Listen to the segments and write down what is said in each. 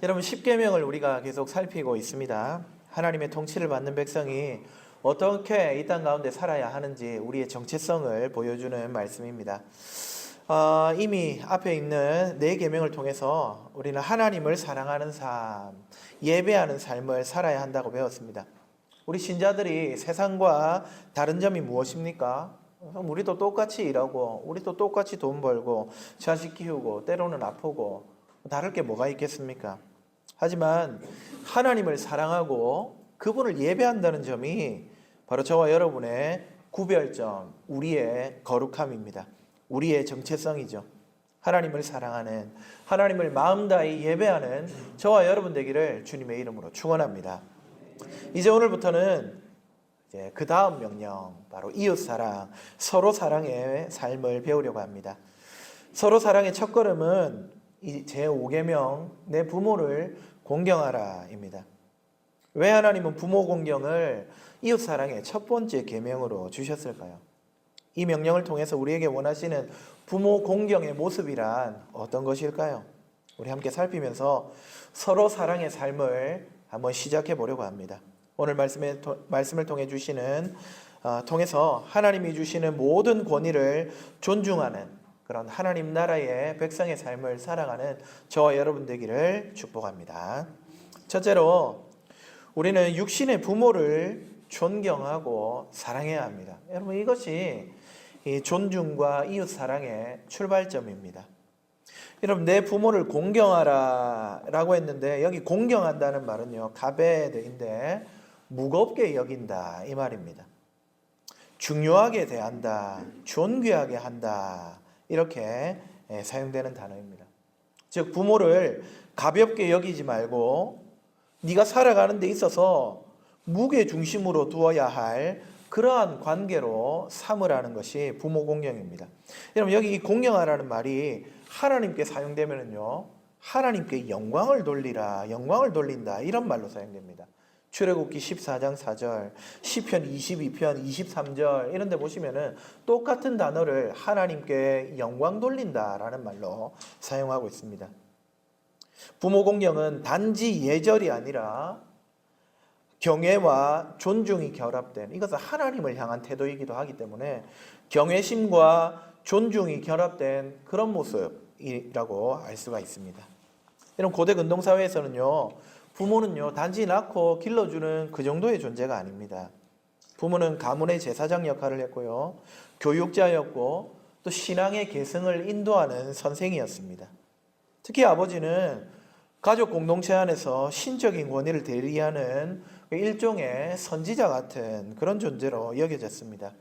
여러분, 십계명을 우리가 계속 살피고 있습니다. 하나님의 통치를 받는 백성이 어떻게 이 땅 가운데 살아야 하는지 우리의 정체성을 보여주는 말씀입니다. 이미 앞에 있는 네 계명을 통해서 우리는 하나님을 사랑하는 삶, 예배하는 삶을 살아야 한다고 배웠습니다. 우리 신자들이 세상과 다른 점이 무엇입니까? 우리도 똑같이 일하고 우리도 똑같이 돈 벌고 자식 키우고 때로는 아프고 다를 게 뭐가 있겠습니까? 하지만 하나님을 사랑하고 그분을 예배한다는 점이 바로 저와 여러분의 구별점, 우리의 거룩함입니다. 우리의 정체성이죠. 하나님을 사랑하는, 하나님을 마음 다해 예배하는 저와 여러분 되기를 주님의 이름으로 축원합니다. 이제 오늘부터는 그 다음 명령, 바로 이웃사랑, 서로 사랑의 삶을 배우려고 합니다. 서로 사랑의 첫 걸음은 이 제5계명, 내 부모를 공경하라입니다. 왜 하나님은 부모 공경을 이웃사랑의 첫 번째 계명으로 주셨을까요? 이 명령을 통해서 우리에게 원하시는 부모 공경의 모습이란 어떤 것일까요? 우리 함께 살피면서 서로 사랑의 삶을 한번 시작해 보려고 합니다. 오늘 말씀을 통해서 하나님이 주시는 모든 권위를 존중하는 그런 하나님 나라의 백성의 삶을 살아가는 저와 여러분 되기를 축복합니다. 첫째로 우리는 육신의 부모를 존경하고 사랑해야 합니다. 여러분, 이것이 이 존중과 이웃 사랑의 출발점입니다. 여러분, 내 부모를 공경하라 라고 했는데 여기 공경한다는 말은요, 가베드인데 무겁게 여긴다 이 말입니다. 중요하게 대한다, 존귀하게 한다, 이렇게 사용되는 단어입니다. 즉, 부모를 가볍게 여기지 말고 네가 살아가는 데 있어서 무게 중심으로 두어야 할 그러한 관계로 삼으라는 것이 부모 공경입니다. 여러분, 여기 이 공경하라는 말이 하나님께 사용되면은요, 하나님께 영광을 돌리라, 영광을 돌린다, 이런 말로 사용됩니다. 출애굽기 14장 4절, 시편 22편 23절 이런 데 보시면은 똑같은 단어를 하나님께 영광 돌린다라는 말로 사용하고 있습니다. 부모 공경은 단지 예절이 아니라 경외와 존중이 결합된, 이것은 하나님을 향한 태도이기도 하기 때문에 경외심과 존중이 결합된 그런 모습이라고 알 수가 있습니다. 이런 고대 근동사회에서는요, 부모는요, 단지 낳고 길러주는 그 정도의 존재가 아닙니다. 부모는 가문의 제사장 역할을 했고요, 교육자였고 또 신앙의 계승을 인도하는 선생이었습니다. 특히 아버지는 가족 공동체 안에서 신적인 권위를 대리하는 일종의 선지자 같은 그런 존재로 여겨졌습니다.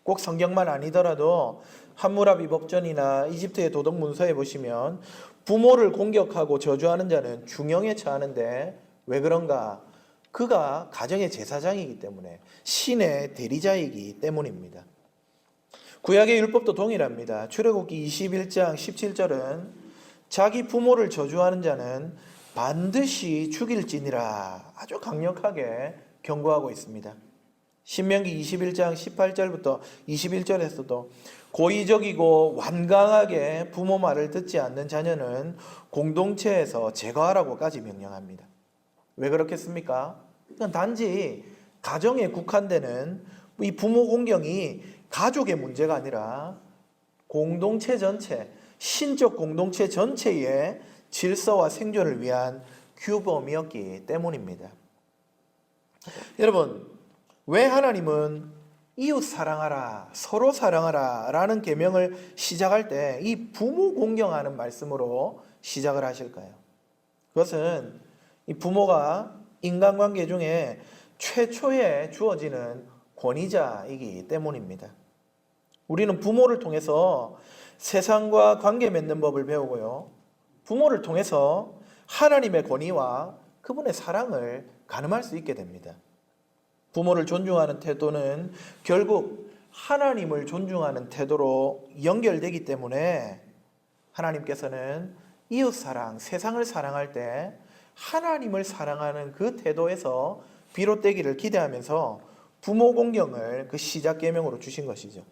꼭 성경만 아니더라도 함무라비 법전이나 이집트의 도덕 문서에 보시면 부모를 공격하고 저주하는 자는 중형에 처하는데 왜 그런가? 그가 가정의 제사장이기 때문에, 신의 대리자이기 때문입니다. 구약의 율법도 동일합니다. 출애굽기 21장 17절은 자기 부모를 저주하는 자는 반드시 죽일지니라 아주 강력하게 경고하고 있습니다. 신명기 21장 18절부터 21절에서도 고의적이고 완강하게 부모 말을 듣지 않는 자녀는 공동체에서 제거하라고까지 명령합니다. 왜 그렇겠습니까? 그건 단지 가정에 국한되는 이 부모 공경이 가족의 문제가 아니라 공동체 전체, 신적 공동체 전체의 질서와 생존을 위한 규범이었기 때문입니다. 여러분, 왜 하나님은 이웃 사랑하라, 서로 사랑하라 라는 계명을 시작할 때 이 부모 공경하는 말씀으로 시작을 하실까요? 그것은 이 부모가 인간관계 중에 최초에 주어지는 권위자이기 때문입니다. 우리는 부모를 통해서 세상과 관계 맺는 법을 배우고요, 부모를 통해서 하나님의 권위와 그분의 사랑을 가늠할 수 있게 됩니다. 부모를 존중하는 태도는 결국 하나님을 존중하는 태도로 연결되기 때문에 하나님께서는 이웃사랑, 세상을 사랑할 때 하나님을 사랑하는 그 태도에서 비롯되기를 기대하면서 부모 공경을 그 시작 계명으로 주신 것이죠.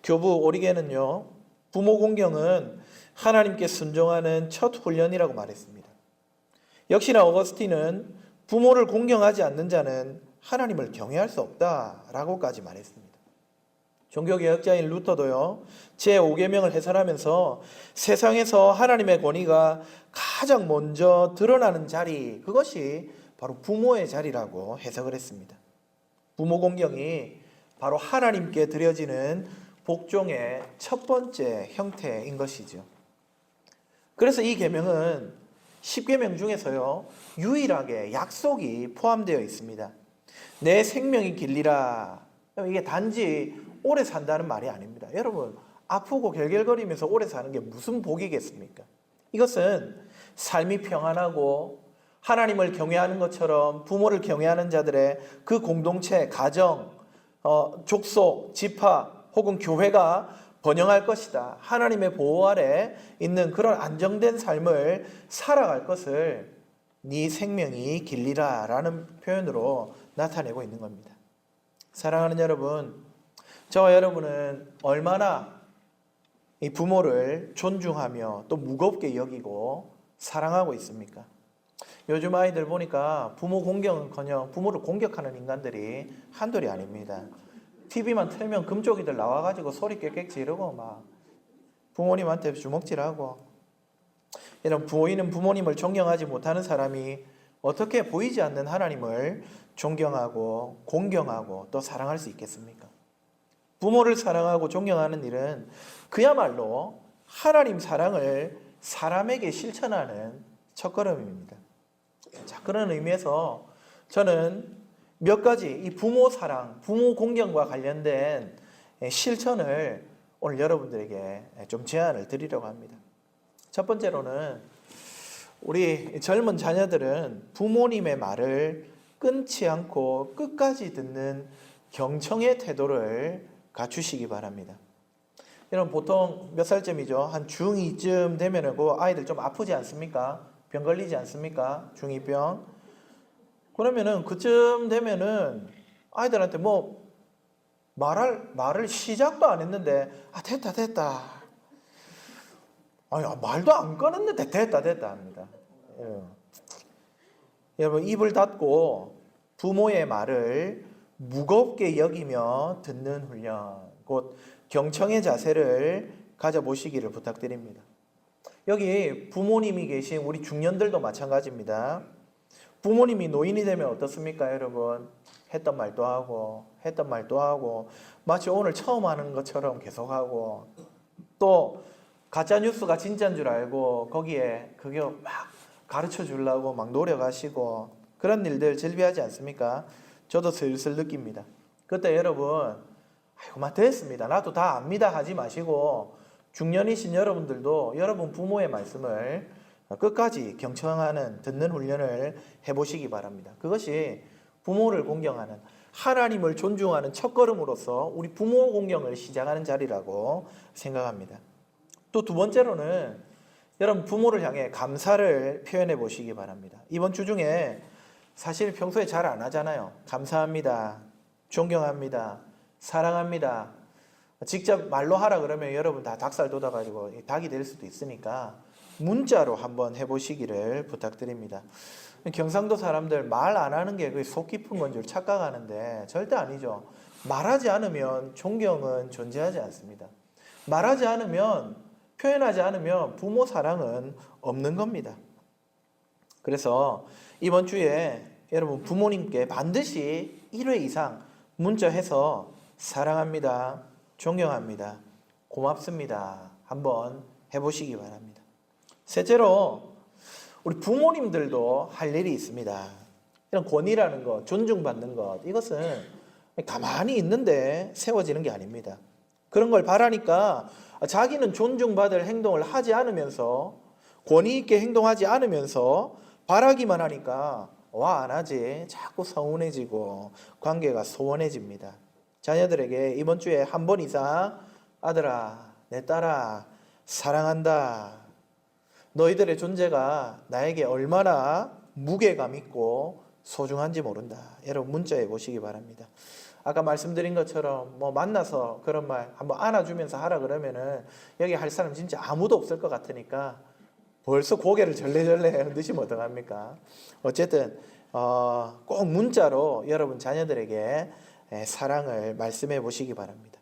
교부 오리겐은요, 부모 공경은 하나님께 순종하는 첫 훈련이라고 말했습니다. 역시나 어거스틴은 부모를 공경하지 않는 자는 하나님을 경외할 수 없다라고까지 말했습니다. 종교개혁자인 루터도요, 제5계명을 해설하면서 세상에서 하나님의 권위가 가장 먼저 드러나는 자리, 그것이 바로 부모의 자리라고 해석을 했습니다. 부모 공경이 바로 하나님께 드려지는 복종의 첫 번째 형태인 것이죠. 그래서 이 계명은 10계명 중에서요, 유일하게 약속이 포함되어 있습니다. 내 생명이 길리라. 이게 단지 오래 산다는 말이 아닙니다. 여러분, 아프고 결결거리면서 오래 사는 게 무슨 복이겠습니까? 이것은 삶이 평안하고 하나님을 경외하는 것처럼 부모를 경외하는 자들의 그 공동체, 가정, 족속, 지파 혹은 교회가 번영할 것이다. 하나님의 보호 아래 있는 그런 안정된 삶을 살아갈 것을 네 생명이 길리라 라는 표현으로 나타내고 있는 겁니다. 사랑하는 여러분, 저와 여러분은 얼마나 이 부모를 존중하며 또 무겁게 여기고 사랑하고 있습니까? 요즘 아이들 보니까 부모 공경은커녕 부모를 공격하는 인간들이 한둘이 아닙니다. TV만 틀면 금쪽이들 나와가지고 소리 꽥꽥 지르고 막 부모님한테 주먹질하고, 이런 보이는 부모님을 존경하지 못하는 사람이 어떻게 보이지 않는 하나님을 존경하고 공경하고 또 사랑할 수 있겠습니까? 부모를 사랑하고 존경하는 일은 그야말로 하나님 사랑을 사람에게 실천하는 첫걸음입니다. 자, 그런 의미에서 저는 몇 가지 이 부모 사랑, 부모 공경과 관련된 실천을 오늘 여러분들에게 좀 제안을 드리려고 합니다. 첫 번째로는 우리 젊은 자녀들은 부모님의 말을 끊지 않고 끝까지 듣는 경청의 태도를 갖추시기 바랍니다. 여러분, 보통 몇 살쯤이죠? 한 중2쯤 되면은 그 아이들 좀 아프지 않습니까? 병 걸리지 않습니까? 중2병. 그러면은 그쯤 되면은 아이들한테 뭐 말을 시작도 안 했는데 됐다. 아니, 말도 안 꺼냈는데 됐다 합니다. 예. 여러분, 입을 닫고 부모의 말을 무겁게 여기며 듣는 훈련, 곧 경청의 자세를 가져보시기를 부탁드립니다. 여기 부모님이 계신 우리 중년들도 마찬가지입니다. 부모님이 노인이 되면 어떻습니까, 여러분? 했던 말도 하고 마치 오늘 처음 하는 것처럼 계속하고, 또 가짜 뉴스가 진짜인 줄 알고 거기에 그게 막 가르쳐 주려고 막 노력하시고 그런 일들 즐비하지 않습니까? 저도 슬슬 느낍니다. 그때 여러분, 아이고 됐습니다, 나도 다 압니다 하지 마시고, 중년이신 여러분들도 여러분 부모의 말씀을 끝까지 경청하는, 듣는 훈련을 해보시기 바랍니다. 그것이 부모를 공경하는, 하나님을 존중하는 첫걸음으로서 우리 부모 공경을 시작하는 자리라고 생각합니다. 또 두 번째로는 여러분 부모를 향해 감사를 표현해 보시기 바랍니다. 이번 주 중에 사실 평소에 잘 안 하잖아요. 감사합니다, 존경합니다, 사랑합니다. 직접 말로 하라 그러면 여러분 다 닭살 돋아가지고 닭이 될 수도 있으니까 문자로 한번 해보시기를 부탁드립니다. 경상도 사람들 말 안 하는 게 속 깊은 건 줄 착각하는데 절대 아니죠. 말하지 않으면 존경은 존재하지 않습니다. 말하지 않으면, 표현하지 않으면 부모 사랑은 없는 겁니다. 그래서 이번 주에 여러분 부모님께 반드시 1회 이상 문자해서 사랑합니다, 존경합니다, 고맙습니다 한번 해보시기 바랍니다. 셋째로 우리 부모님들도 할 일이 있습니다. 이런 권위라는 것, 존중받는 것, 이것은 가만히 있는데 세워지는 게 아닙니다. 그런 걸 바라니까 자기는 존중받을 행동을 하지 않으면서, 권위 있게 행동하지 않으면서 바라기만 하니까 와 안 하지, 자꾸 서운해지고 관계가 소원해집니다. 자녀들에게 이번 주에 한 번 이상 아들아, 내 딸아, 사랑한다, 너희들의 존재가 나에게 얼마나 무게감 있고 소중한지 모른다, 여러분 문자해 보시기 바랍니다. 아까 말씀드린 것처럼 뭐 만나서 그런 말 한번 안아주면서 하라 그러면은 여기 할 사람 진짜 아무도 없을 것 같으니까 벌써 고개를 절레절레 흔드시면 어떡합니까? 어쨌든 꼭 문자로 여러분 자녀들에게 사랑을 말씀해 보시기 바랍니다.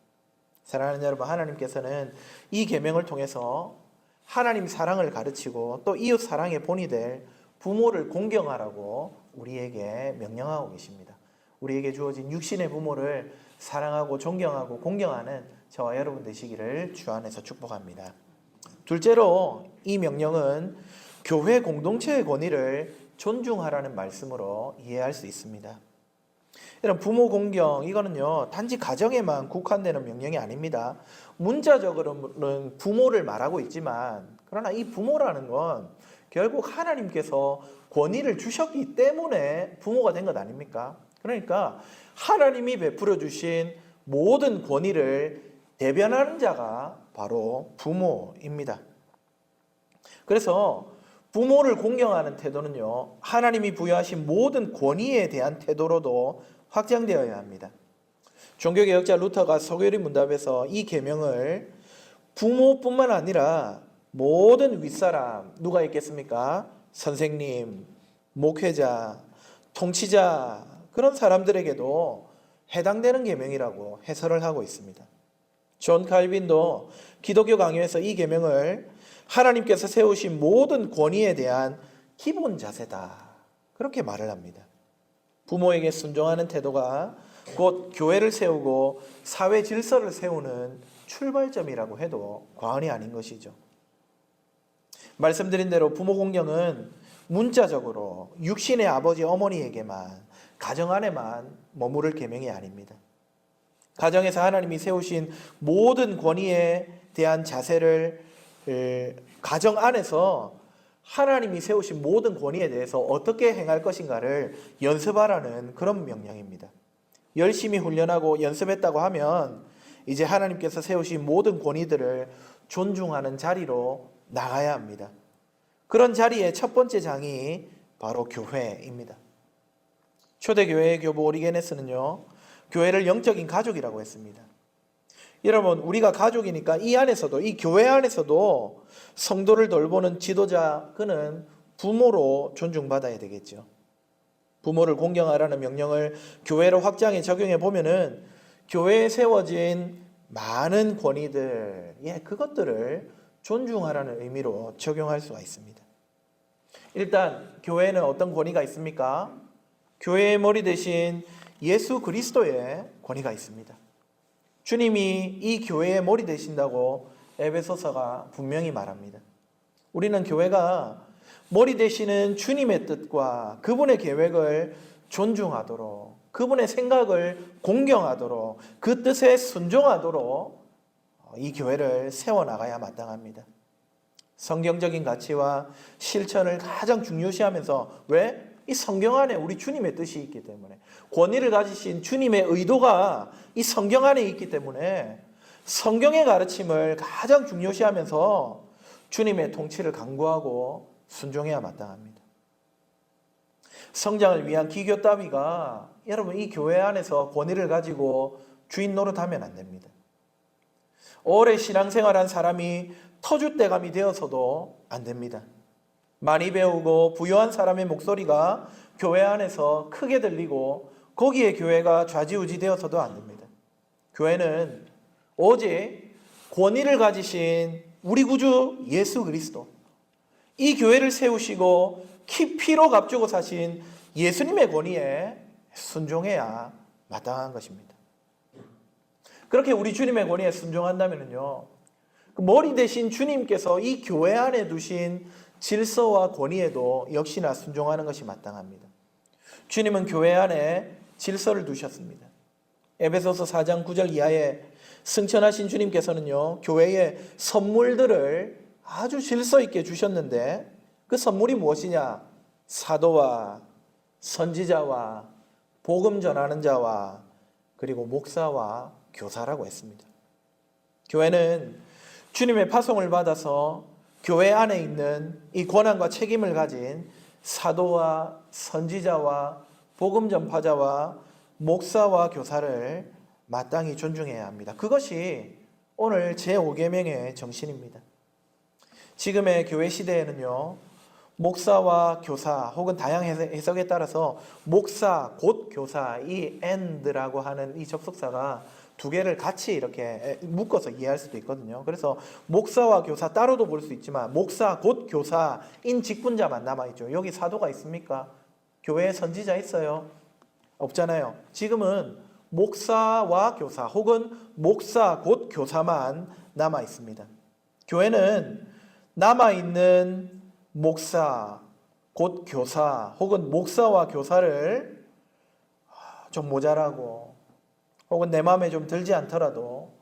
사랑하는 여러분, 하나님께서는 이 계명을 통해서 하나님 사랑을 가르치고 또 이웃 사랑의 본이 될 부모를 공경하라고 우리에게 명령하고 계십니다. 우리에게 주어진 육신의 부모를 사랑하고 존경하고 공경하는 저와 여러분 되시기를 주 안에서 축복합니다. 둘째로 이 명령은 교회 공동체의 권위를 존중하라는 말씀으로 이해할 수 있습니다. 이런 부모 공경, 이거는요 단지 가정에만 국한되는 명령이 아닙니다. 문자적으로는 부모를 말하고 있지만, 그러나 이 부모라는 건 결국 하나님께서 권위를 주셨기 때문에 부모가 된 것 아닙니까? 그러니까 하나님이 베풀어 주신 모든 권위를 대변하는 자가 바로 부모입니다. 그래서 부모를 공경하는 태도는요, 하나님이 부여하신 모든 권위에 대한 태도로도 확장되어야 합니다. 종교개혁자 루터가 소교리 문답에서 이 계명을 부모뿐만 아니라 모든 윗사람, 누가 있겠습니까? 선생님, 목회자, 통치자, 그런 사람들에게도 해당되는 계명이라고 해설을 하고 있습니다. 존 칼빈도 기독교 강요에서 이 계명을 하나님께서 세우신 모든 권위에 대한 기본 자세다, 그렇게 말을 합니다. 부모에게 순종하는 태도가 곧 교회를 세우고 사회 질서를 세우는 출발점이라고 해도 과언이 아닌 것이죠. 말씀드린 대로 부모 공경은 문자적으로 육신의 아버지 어머니에게만, 가정 안에만 머무를 계명이 아닙니다. 가정에서 하나님이 세우신 모든 권위에 대한 자세를 가정 안에서 하나님이 세우신 모든 권위에 대해서 어떻게 행할 것인가를 연습하라는 그런 명령입니다. 열심히 훈련하고 연습했다고 하면 이제 하나님께서 세우신 모든 권위들을 존중하는 자리로 나가야 합니다. 그런 자리의 첫 번째 장이 바로 교회입니다. 초대교회의 교부 오리게네스는요, 교회를 영적인 가족이라고 했습니다. 여러분, 우리가 가족이니까 이 안에서도, 이 교회 안에서도 성도를 돌보는 지도자, 그는 부모로 존중받아야 되겠죠. 부모를 공경하라는 명령을 교회로 확장해 적용해 보면은 교회에 세워진 많은 권위들, 그것들을 존중하라는 의미로 적용할 수가 있습니다. 일단 교회에는 어떤 권위가 있습니까? 교회의 머리 대신 예수 그리스도의 권위가 있습니다. 주님이 이 교회의 머리 되신다고 에베소서가 분명히 말합니다. 우리는 교회가 머리 되시는 주님의 뜻과 그분의 계획을 존중하도록, 그분의 생각을 공경하도록, 그 뜻에 순종하도록 이 교회를 세워나가야 마땅합니다. 성경적인 가치와 실천을 가장 중요시하면서, 왜? 이 성경 안에 우리 주님의 뜻이 있기 때문에, 권위를 가지신 주님의 의도가 이 성경 안에 있기 때문에 성경의 가르침을 가장 중요시하면서 주님의 통치를 강구하고 순종해야 마땅합니다. 성장을 위한 기교 따위가, 여러분, 이 교회 안에서 권위를 가지고 주인 노릇하면 안 됩니다. 오래 신앙생활한 사람이 터줏대감이 되어서도 안 됩니다. 많이 배우고 부유한 사람의 목소리가 교회 안에서 크게 들리고 거기에 교회가 좌지우지 되어서도 안 됩니다. 교회는 오직 권위를 가지신 우리 구주 예수 그리스도, 이 교회를 세우시고 피로 값주고 사신 예수님의 권위에 순종해야 마땅한 것입니다. 그렇게 우리 주님의 권위에 순종한다면요, 그 머리 대신 주님께서 이 교회 안에 두신 질서와 권위에도 역시나 순종하는 것이 마땅합니다. 주님은 교회 안에 질서를 두셨습니다. 에베소서 4장 9절 이하에 승천하신 주님께서는요, 교회에 선물들을 아주 질서 있게 주셨는데, 그 선물이 무엇이냐? 사도와 선지자와 복음 전하는 자와 그리고 목사와 교사라고 했습니다. 교회는 주님의 파송을 받아서 교회 안에 있는 이 권한과 책임을 가진 사도와 선지자와 복음 전파자와 목사와 교사를 마땅히 존중해야 합니다. 그것이 오늘 제5계명의 정신입니다. 지금의 교회 시대에는요, 목사와 교사 혹은 다양한 해석에 따라서 목사 곧 교사, 이 and라고 하는 이 접속사가 두 개를 같이 이렇게 묶어서 이해할 수도 있거든요. 그래서 목사와 교사 따로도 볼 수 있지만 목사 곧 교사인 직분자만 남아있죠. 여기 사도가 있습니까? 교회에 선지자 있어요? 없잖아요. 지금은 목사와 교사 혹은 목사 곧 교사만 남아 있습니다. 교회는 남아있는 목사 곧 교사 혹은 목사와 교사를 좀 모자라고 혹은 내 마음에 좀 들지 않더라도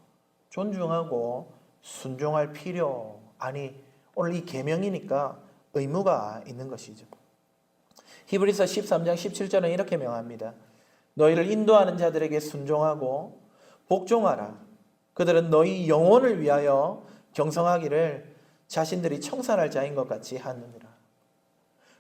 존중하고 순종할 필요, 아니 오늘 이 계명이니까 의무가 있는 것이죠. 히브리서 13장 17절은 이렇게 명합니다. 너희를 인도하는 자들에게 순종하고 복종하라. 그들은 너희 영혼을 위하여 경성하기를 자신들이 청산할 자인 것 같이 하느니라.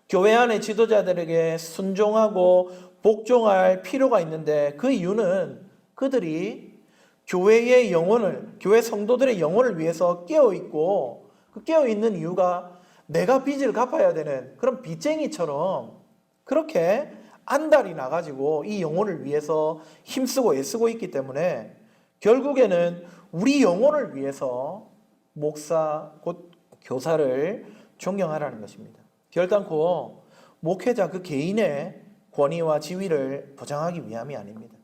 교회 안의 지도자들에게 순종하고 복종할 필요가 있는데 그 이유는 그들이 교회의 영혼을, 교회 성도들의 영혼을 위해서 깨어있고 그 깨어있는 이유가 내가 빚을 갚아야 되는 그런 빚쟁이처럼 그렇게 안달이 나가지고 이 영혼을 위해서 힘쓰고 애쓰고 있기 때문에 결국에는 우리 영혼을 위해서 목사 곧 교사를 존경하라는 것입니다. 결단코 목회자 그 개인의 권위와 지위를 보장하기 위함이 아닙니다.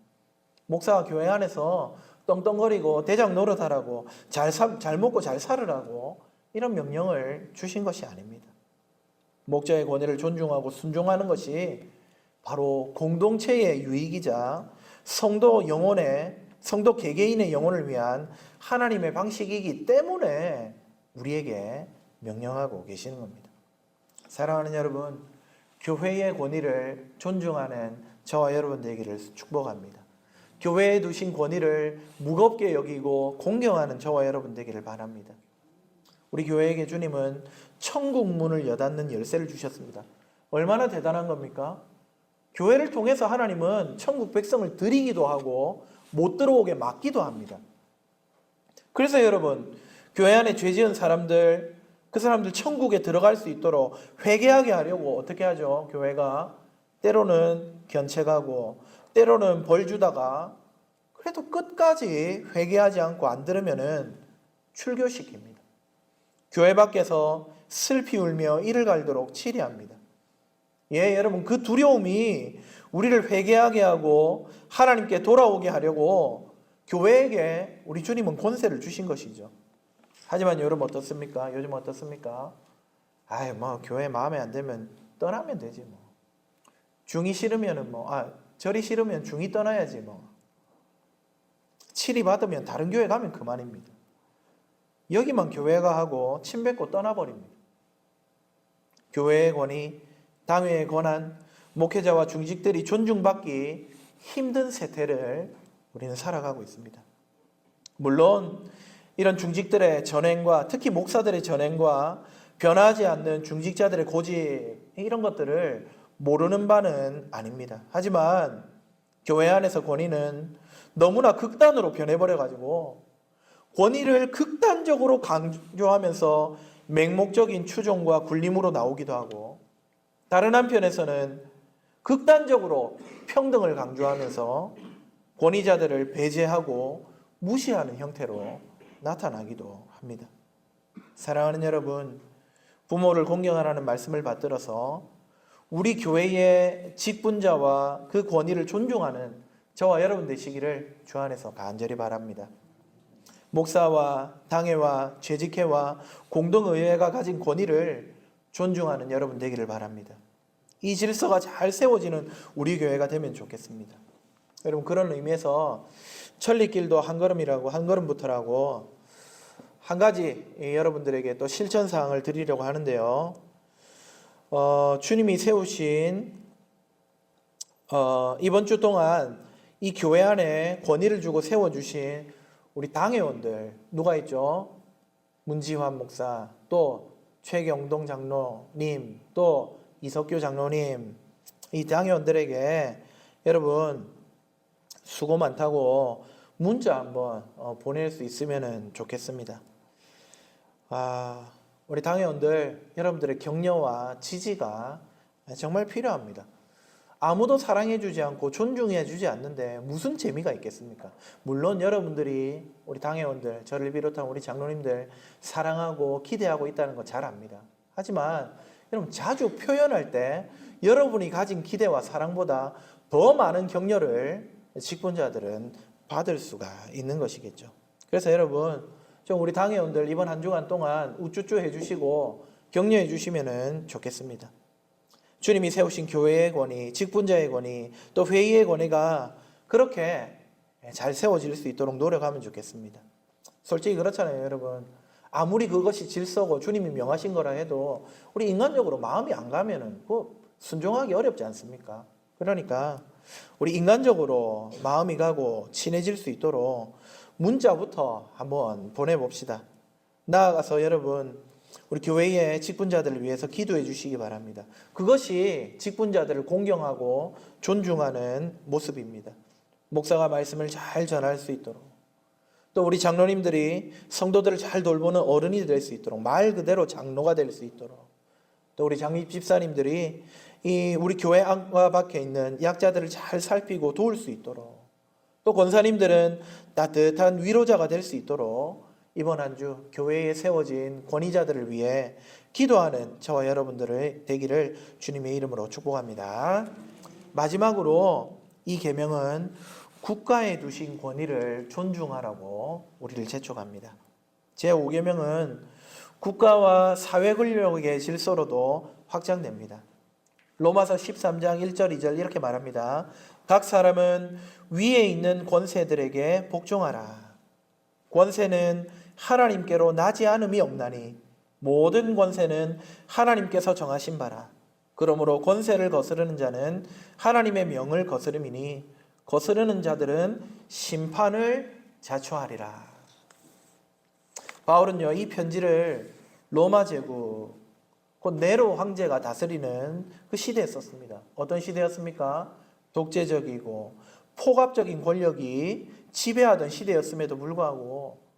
목사가 교회 안에서 떵떵거리고 대장 노릇하라고 잘 먹고 잘 살으라고 이런 명령을 주신 것이 아닙니다. 목자의 권위를 존중하고 순종하는 것이 바로 공동체의 유익이자 성도 개개인의 영혼을 위한 하나님의 방식이기 때문에 우리에게 명령하고 계시는 겁니다. 사랑하는 여러분, 교회의 권위를 존중하는 저와 여러분 되기를 축복합니다. 교회에 두신 권위를 무겁게 여기고 공경하는 저와 여러분 되기를 바랍니다. 우리 교회에게 주님은 천국 문을 여닫는 열쇠를 주셨습니다. 얼마나 대단한 겁니까? 교회를 통해서 하나님은 천국 백성을 드리기도 하고 못 들어오게 막기도 합니다. 그래서 여러분, 교회 안에 죄 지은 사람들, 그 사람들 천국에 들어갈 수 있도록 회개하게 하려고 어떻게 하죠? 교회가 때로는 견책하고 때로는 벌 주다가 그래도 끝까지 회개하지 않고 안 들으면은 출교시킵니다. 교회 밖에서 슬피 울며 이를 갈도록 치리합니다. 예, 여러분, 그 두려움이 우리를 회개하게 하고 하나님께 돌아오게 하려고 교회에게 우리 주님은 권세를 주신 것이죠. 하지만 여러분 어떻습니까? 요즘 어떻습니까? 교회 마음에 안 들면 떠나면 되지 뭐. 중이 싫으면은 절이 싫으면 중이 떠나야지 뭐. 칠이 받으면 다른 교회 가면 그만입니다. 여기만 교회가 하고 침 뱉고 떠나버립니다. 교회의 권위, 당회의 권한, 목회자와 중직들이 존중받기 힘든 세태를 우리는 살아가고 있습니다. 물론 이런 중직들의 전행과 특히 목사들의 전행과 변하지 않는 중직자들의 고집 이런 것들을 모르는 바는 아닙니다. 하지만 교회 안에서 권위는 너무나 극단으로 변해버려가지고 권위를 극단적으로 강조하면서 맹목적인 추종과 군림으로 나오기도 하고 다른 한편에서는 극단적으로 평등을 강조하면서 권위자들을 배제하고 무시하는 형태로 나타나기도 합니다. 사랑하는 여러분, 부모를 공경하라는 말씀을 받들어서 우리 교회의 직분자와 그 권위를 존중하는 저와 여러분 되시기를 주 안에서 간절히 바랍니다. 목사와 당회와 재직회와 공동의회가 가진 권위를 존중하는 여러분 되기를 바랍니다. 이 질서가 잘 세워지는 우리 교회가 되면 좋겠습니다. 여러분, 그런 의미에서 천리길도 한 걸음이라고, 한 걸음부터라고 한 가지 여러분들에게 또 실천사항을 드리려고 하는데요. 주님이 세우신 이번 주 동안 이 교회 안에 권위를 주고 세워주신 우리 당회원들 누가 있죠? 문지환 목사, 또 최경동 장로님, 또 이석규 장로님, 이 당회원들에게 여러분 수고 많다고 문자 한번 보낼 수 있으면 좋겠습니다. 우리 당회원들 여러분들의 격려와 지지가 정말 필요합니다. 아무도 사랑해주지 않고 존중해주지 않는데 무슨 재미가 있겠습니까? 물론 여러분들이 우리 당회원들, 저를 비롯한 우리 장로님들 사랑하고 기대하고 있다는 거 잘 압니다. 하지만 여러분 자주 표현할 때 여러분이 가진 기대와 사랑보다 더 많은 격려를 직분자들은 받을 수가 있는 것이겠죠. 그래서 여러분 좀 우리 당회원들 이번 한 주간 동안 우쭈쭈 해주시고 격려해 주시면 좋겠습니다. 주님이 세우신 교회의 권위, 직분자의 권위, 또 회의의 권위가 그렇게 잘 세워질 수 있도록 노력하면 좋겠습니다. 솔직히 그렇잖아요, 여러분. 아무리 그것이 질서고 주님이 명하신 거라 해도 우리 인간적으로 마음이 안 가면은 순종하기 어렵지 않습니까? 그러니까 우리 인간적으로 마음이 가고 친해질 수 있도록 문자부터 한번 보내봅시다. 나아가서 여러분 우리 교회의 직분자들을 위해서 기도해 주시기 바랍니다. 그것이 직분자들을 공경하고 존중하는 모습입니다. 목사가 말씀을 잘 전할 수 있도록, 또 우리 장로님들이 성도들을 잘 돌보는 어른이 될 수 있도록, 말 그대로 장로가 될 수 있도록, 또 우리 장립 집사님들이 이 우리 교회 안과 밖에 있는 약자들을 잘 살피고 도울 수 있도록, 또 권사님들은 따뜻한 위로자가 될 수 있도록 이번 한 주 교회에 세워진 권위자들을 위해 기도하는 저와 여러분들의 되기를 주님의 이름으로 축복합니다. 마지막으로 이 계명은 국가에 두신 권위를 존중하라고 우리를 재촉합니다. 제5계명은 국가와 사회 권력의 질서로도 확장됩니다. 로마서 13장 1절 2절 이렇게 말합니다. 각 사람은 위에 있는 권세들에게 복종하라. 권세는 하나님께로 나지 않음이 없나니 모든 권세는 하나님께서 정하신 바라. 그러므로 권세를 거스르는 자는 하나님의 명을 거스름이니 거스르는 자들은 심판을 자초하리라. 바울은요, 이 편지를 로마 제국, 곧 네로 황제가 다스리는 그 시대에 썼습니다. 어떤 시대였습니까? 독재적이고 폭압적인 권력이 지배하던 시대였음에도 불구하고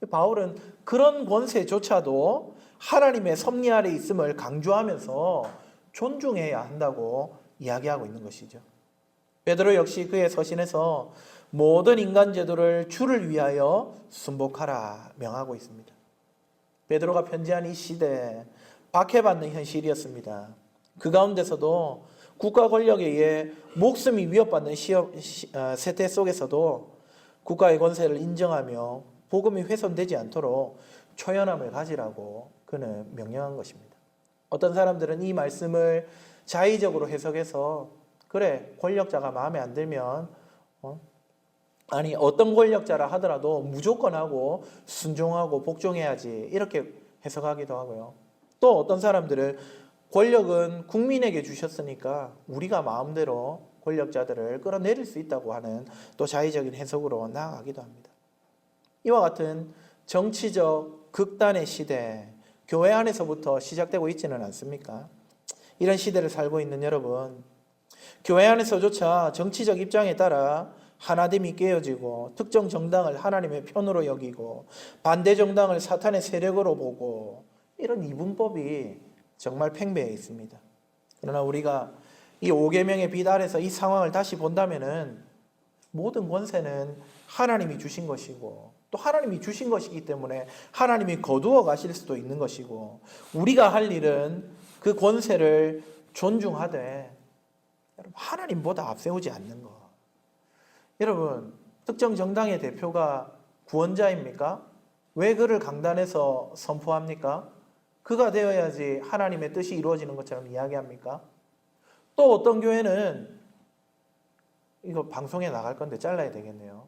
바울은 그런 권세조차도 하나님의 섭리 아래 있음을 강조하면서 존중해야 한다고 이야기하고 있는 것이죠. 베드로 역시 그의 서신에서 모든 인간 제도를 주를 위하여 순복하라 명하고 있습니다. 베드로가 편지한 이 시대에 박해받는 현실이었습니다. 그 가운데서도 국가 권력에 의해 목숨이 위협받는 세태 속에서도 국가의 권세를 인정하며 복음이 훼손되지 않도록 초연함을 가지라고 그는 명령한 것입니다. 어떤 사람들은 이 말씀을 자의적으로 해석해서 그래, 권력자가 마음에 안 들면 어떤 권력자라 하더라도 무조건 하고 순종하고 복종해야지 이렇게 해석하기도 하고요. 또 어떤 사람들은 권력은 국민에게 주셨으니까 우리가 마음대로 권력자들을 끌어내릴 수 있다고 하는 또 자의적인 해석으로 나아가기도 합니다. 이와 같은 정치적 극단의 시대, 교회 안에서부터 시작되고 있지는 않습니까? 이런 시대를 살고 있는 여러분, 교회 안에서조차 정치적 입장에 따라 하나됨이 깨어지고 특정 정당을 하나님의 편으로 여기고 반대 정당을 사탄의 세력으로 보고 이런 이분법이 정말 팽배해 있습니다. 그러나 우리가 이 5계명의 빛 아래서 이 상황을 다시 본다면은 모든 권세는 하나님이 주신 것이고 또 하나님이 주신 것이기 때문에 하나님이 거두어 가실 수도 있는 것이고 우리가 할 일은 그 권세를 존중하되 하나님보다 앞세우지 않는 것. 여러분, 특정 정당의 대표가 구원자입니까? 왜 그를 강단에서 선포합니까? 그가 되어야지 하나님의 뜻이 이루어지는 것처럼 이야기합니까? 또 어떤 교회는 이거 방송에 나갈 건데 잘라야 되겠네요.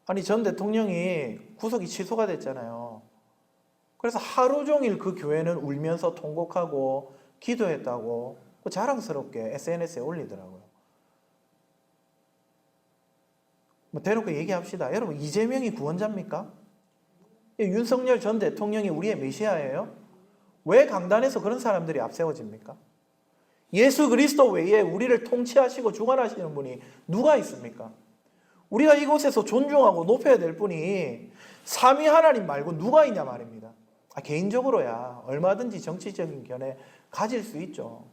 아니 전 대통령이 구속이 취소가 됐잖아요. 그래서 하루 종일 그 교회는 울면서 통곡하고 기도했다고 자랑스럽게 SNS에 올리더라고요. 대놓고 얘기합시다. 여러분, 이재명이 구원자입니까? 윤석열 전 대통령이 우리의 메시아예요? 왜 강단에서 그런 사람들이 앞세워집니까? 예수 그리스도 외에 우리를 통치하시고 주관하시는 분이 누가 있습니까? 우리가 이곳에서 존중하고 높여야 될 분이 삼위 하나님 말고 누가 있냐 말입니다. 개인적으로야 얼마든지 정치적인 견해 가질 수 있죠.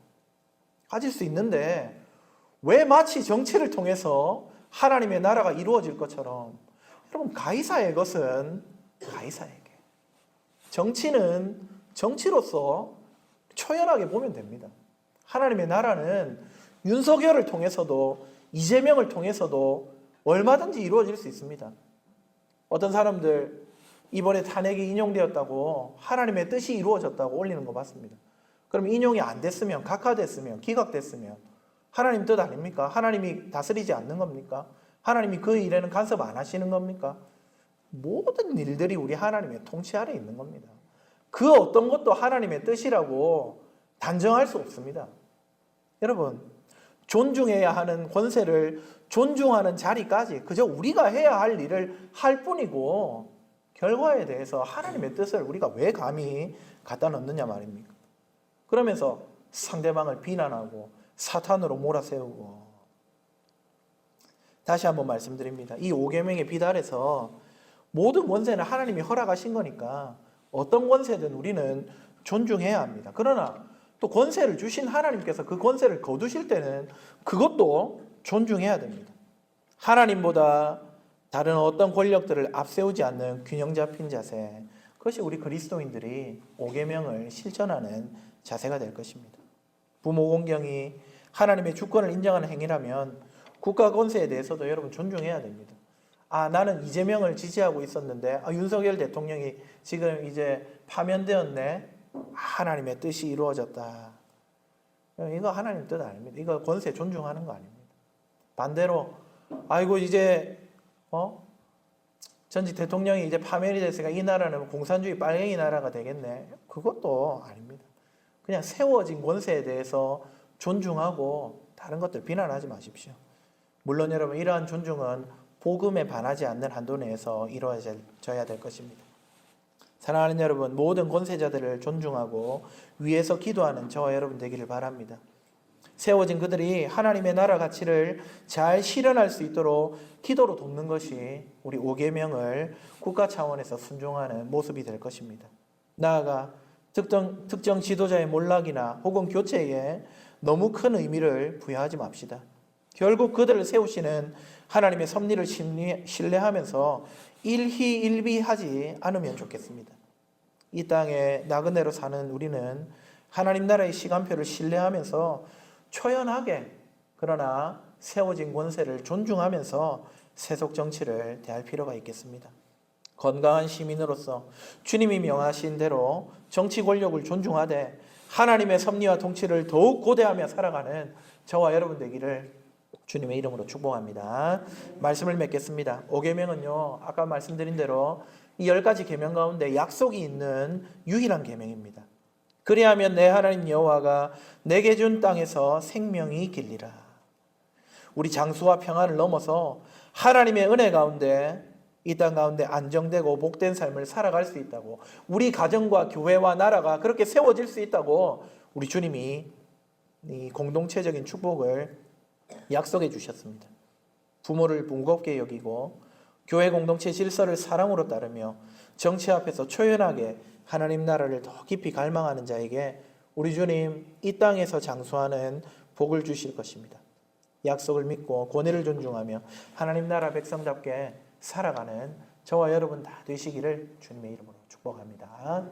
가질 수 있는데 왜 마치 정치를 통해서 하나님의 나라가 이루어질 것처럼, 여러분, 가이사의 것은 가이사에게, 정치는 정치로서 초연하게 보면 됩니다. 하나님의 나라는 윤석열을 통해서도 이재명을 통해서도 얼마든지 이루어질 수 있습니다. 어떤 사람들 이번에 탄핵이 인용되었다고 하나님의 뜻이 이루어졌다고 올리는 거 봤습니다. 그럼 인용이 안 됐으면, 각하됐으면, 기각됐으면 하나님 뜻 아닙니까? 하나님이 다스리지 않는 겁니까? 하나님이 그 일에는 간섭 안 하시는 겁니까? 모든 일들이 우리 하나님의 통치 아래 있는 겁니다. 그 어떤 것도 하나님의 뜻이라고 단정할 수 없습니다. 여러분, 존중해야 하는 권세를 존중하는 자리까지 그저 우리가 해야 할 일을 할 뿐이고, 결과에 대해서 하나님의 뜻을 우리가 왜 감히 갖다 넣느냐 말입니까? 그러면서 상대방을 비난하고 사탄으로 몰아세우고. 다시 한번 말씀드립니다. 이 5계명의 빛 아래서 모든 권세는 하나님이 허락하신 거니까 어떤 권세든 우리는 존중해야 합니다. 그러나 또 권세를 주신 하나님께서 그 권세를 거두실 때는 그것도 존중해야 됩니다. 하나님보다 다른 어떤 권력들을 앞세우지 않는 균형 잡힌 자세, 그것이 우리 그리스도인들이 5계명을 실천하는 자세가 될 것입니다. 부모 공경이 하나님의 주권을 인정하는 행위라면 국가 권세에 대해서도 여러분 존중해야 됩니다. 나는 이재명을 지지하고 있었는데 윤석열 대통령이 지금 이제 파면되었네. 하나님의 뜻이 이루어졌다. 이거 하나님 뜻 아닙니다. 이거 권세 존중하는 거 아닙니다. 반대로 이제 전직 대통령이 이제 파면이 됐으니까 이 나라는 공산주의 빨갱이 나라가 되겠네. 그것도 아닙니다. 그냥 세워진 권세에 대해서 존중하고 다른 것들 비난하지 마십시오. 물론 여러분, 이러한 존중은 복음에 반하지 않는 한도 내에서 이루어져야 될 것입니다. 사랑하는 여러분, 모든 권세자들을 존중하고 위에서 기도하는 저와 여러분 되기를 바랍니다. 세워진 그들이 하나님의 나라 가치를 잘 실현할 수 있도록 기도로 돕는 것이 우리 5계명을 국가 차원에서 순종하는 모습이 될 것입니다. 나아가 특정 지도자의 몰락이나 혹은 교체에 너무 큰 의미를 부여하지 맙시다. 결국 그들을 세우시는 하나님의 섭리를 신뢰하면서 일희일비하지 않으면 좋겠습니다. 이 땅에 나그네로 사는 우리는 하나님 나라의 시간표를 신뢰하면서 초연하게, 그러나 세워진 권세를 존중하면서 세속 정치를 대할 필요가 있겠습니다. 건강한 시민으로서 주님이 명하신 대로 정치 권력을 존중하되 하나님의 섭리와 통치를 더욱 고대하며 살아가는 저와 여러분 되기를 주님의 이름으로 축복합니다. 말씀을 맺겠습니다. 5계명은요, 아까 말씀드린 대로 이 10가지 계명 가운데 약속이 있는 유일한 계명입니다. 그리하면 내 하나님 여호와가 내게 준 땅에서 생명이 길리라. 우리 장수와 평안을 넘어서 하나님의 은혜 가운데 이 땅 가운데 안정되고 복된 삶을 살아갈 수 있다고, 우리 가정과 교회와 나라가 그렇게 세워질 수 있다고 우리 주님이 이 공동체적인 축복을 약속해 주셨습니다. 부모를 무겁게 여기고 교회 공동체 질서를 사랑으로 따르며 정치 앞에서 초연하게 하나님 나라를 더 깊이 갈망하는 자에게 우리 주님 이 땅에서 장수하는 복을 주실 것입니다. 약속을 믿고 권위를 존중하며 하나님 나라 백성답게 살아가는 저와 여러분 다 되시기를 주님의 이름으로 축복합니다.